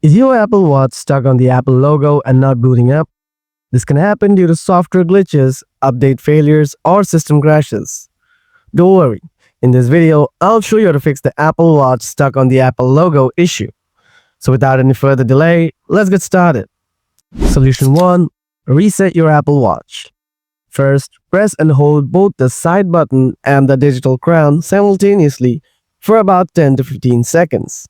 Is your Apple Watch stuck on the Apple logo and not booting up? This can happen due to software glitches, update failures, or system crashes. Don't worry, in this video, I'll show you how to fix the Apple Watch stuck on the Apple logo issue. So without any further delay, let's get started. Solution 1. Reset your Apple Watch. First, press and hold both the side button and the digital crown simultaneously for about 10 to 15 seconds.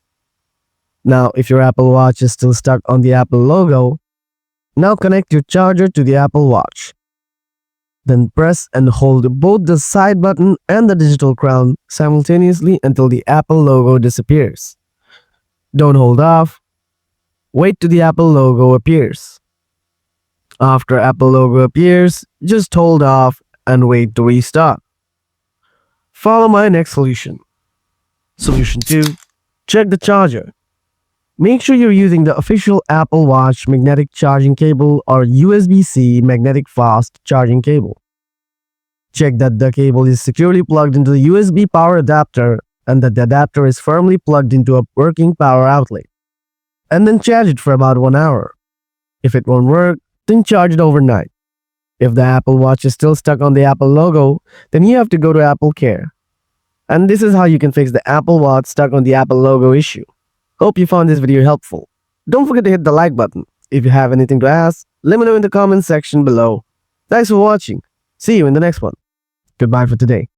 Now, if your Apple Watch is still stuck on the Apple logo, now connect your charger to the Apple Watch. Then press and hold both the side button and the digital crown simultaneously until the Apple logo disappears. Don't hold off. Wait till the Apple logo appears. After Apple logo appears, just hold off and wait to restart. Follow my next solution. Solution 2. Check the charger. Make sure you're using the official Apple Watch magnetic charging cable or USB-C magnetic fast charging cable. Check that the cable is securely plugged into the USB power adapter and that the adapter is firmly plugged into a working power outlet. And then charge it for about 1 hour. If it won't work, then charge it overnight. If the Apple Watch is still stuck on the Apple logo, then you have to go to Apple Care. And this is how you can fix the Apple Watch stuck on the Apple logo issue. Hope you found this video helpful. Don't forget to hit the like button. If you have anything to ask, let me know in the comments section below. Thanks for watching. See you in the next one. Goodbye for today.